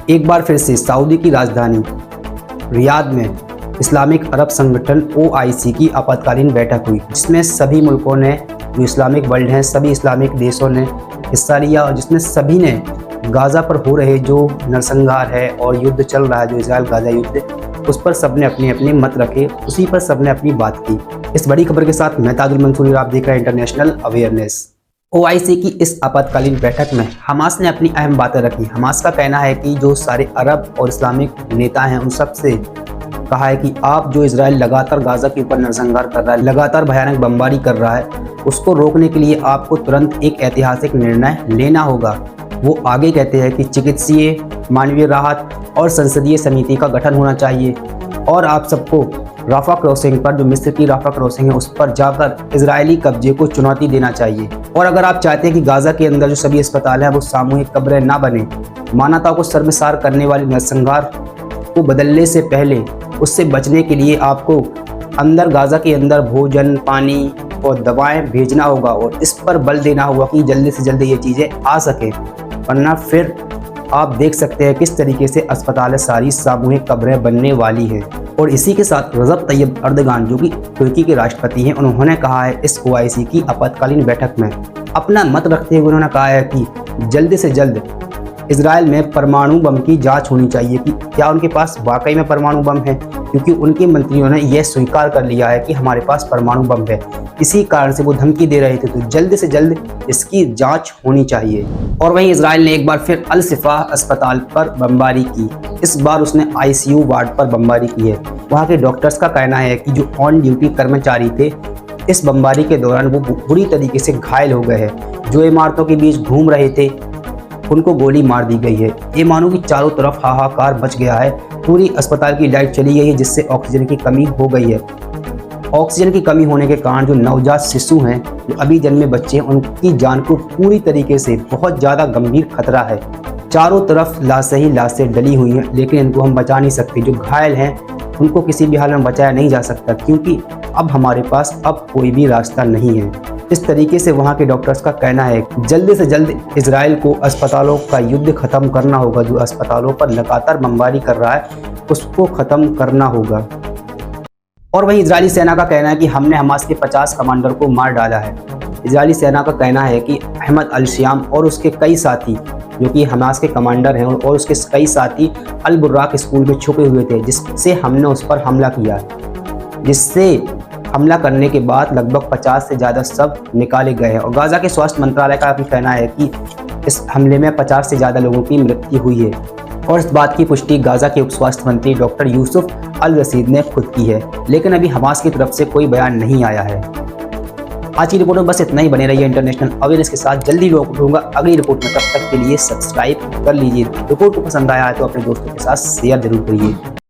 एक बार फिर से सऊदी की राजधानी रियाद में इस्लामिक अरब संगठन OIC की आपातकालीन बैठक हुई, जिसमें सभी मुल्कों ने, जो इस्लामिक वर्ल्ड हैं, सभी इस्लामिक देशों ने हिस्सा लिया और जिसमें सभी ने गाज़ा पर हो रहे जो नरसंहार है और युद्ध चल रहा है, जो इजराइल गाज़ा युद्ध, उस पर सबने अपने अपने मत रखे, उसी पर सबने अपनी बात की। इस बड़ी खबर के साथ मैं ताजुल मंसूरी, आप देख रहे हैं इंटरनेशनल अवेयरनेस। OIC की इस आपातकालीन बैठक में हमास ने अपनी अहम बातें रखी। हमास का कहना है कि जो सारे अरब और इस्लामिक नेता हैं, उन सब से कहा है कि आप जो इजराइल लगातार गाज़ा के ऊपर नरसंहार कर रहा है, लगातार भयानक बमबारी कर रहा है, उसको रोकने के लिए आपको तुरंत एक ऐतिहासिक निर्णय लेना होगा। वो आगे कहते हैं कि चिकित्सीय, मानवीय राहत और संसदीय समिति का गठन होना चाहिए और आप सबको राफा क्रॉसिंग पर, जो मिस्र की राफा क्रॉसिंग है, उस पर जाकर इजरायली कब्जे को चुनौती देना चाहिए। और अगर आप चाहते हैं कि गाज़ा के अंदर जो सभी अस्पताल हैं वो सामूहिक कब्रें ना बने, मानवता को शर्मसार करने वाले नरसंहार को बदलने से पहले उससे बचने के लिए आपको अंदर गाज़ा के अंदर भोजन, पानी और दवाएं भेजना होगा और इस पर बल देना होगा कि जल्दी से जल्दी ये चीज़ें आ सकें, वरना फिर आप देख सकते हैं किस तरीके से अस्पताल सारी सामूहिक कब्रें बनने वाली हैं। और इसी के साथ रजब तैयब अर्दगान, जो कि तुर्की के राष्ट्रपति हैं, उन्होंने कहा है इस OIC की आपातकालीन बैठक में अपना मत रखते हुए उन्होंने कहा है कि जल्द से जल्द इजराइल में परमाणु बम की जांच होनी चाहिए कि क्या उनके पास वाकई में परमाणु बम है, क्योंकि उनके मंत्रियों ने यह स्वीकार कर लिया है कि हमारे पास परमाणु बम है। इसी कारण से वो धमकी दे रहे थे, तो जल्द से जल्द इसकी जांच होनी चाहिए। और वहीं इजराइल ने एक बार फिर अल शिफा अस्पताल पर बमबारी की। इस बार उसने ICU वार्ड पर बमबारी की है। वहाँ के डॉक्टर्स का कहना है कि जो ऑन ड्यूटी कर्मचारी थे, इस बमबारी के दौरान वो बुरी तरीके से घायल हो गए हैं। जो इमारतों के बीच घूम रहे थे उनको गोली मार दी गई है। ये मानो कि चारों तरफ हाहाकार मच गया है। पूरी अस्पताल की लाइट चली गई है, जिससे ऑक्सीजन की कमी हो गई है। ऑक्सीजन की कमी होने के कारण जो नवजात शिशु हैं, जो अभी जन्मे बच्चे हैं, उनकी जान को पूरी तरीके से बहुत ज़्यादा गंभीर खतरा है। चारों तरफ लाशें ही लाशें डली हुई हैं, लेकिन इनको हम बचा नहीं सकते। जो घायल हैं उनको किसी भी हाल में बचाया नहीं जा सकता, क्योंकि अब हमारे पास अब कोई भी रास्ता नहीं है। इस तरीके से वहाँ के डॉक्टर्स का कहना है जल्द से जल्द इजराइल को अस्पतालों का युद्ध खत्म करना होगा। जो अस्पतालों पर लगातार बमबारी कर रहा है उसको ख़त्म करना होगा। और वहीं इजरायली सेना का कहना है कि हमने हमास के 50 कमांडर को मार डाला है। इजरायली सेना का कहना है कि अहमद अल श्याम और उसके कई साथी, जो कि हमास के कमांडर हैं, और उसके कई साथी अल बुर्राक स्कूल में छुपे हुए थे, जिससे हमने उस पर हमला किया, जिससे हमला करने के बाद लगभग 50 से ज़्यादा सब निकाले गए हैं। और गाज़ा के स्वास्थ्य मंत्रालय का भी कहना है कि इस हमले में 50 से ज़्यादा लोगों की मृत्यु हुई है। और इस बात की पुष्टि गाज़ा के उप स्वास्थ्य मंत्री डॉक्टर यूसुफ अल रशीद ने खुद की है, लेकिन अभी हमास की तरफ से कोई बयान नहीं आया है। आज की रिपोर्ट में बस इतना ही। बने रहिए इंटरनेशनल अवेयरनेस के साथ। जल्दी लौटूंगा अगली रिपोर्ट में, तब तक के लिए सब्सक्राइब कर लीजिए। रिपोर्ट को पसंद आया है तो अपने दोस्तों के साथ शेयर जरूर करिए।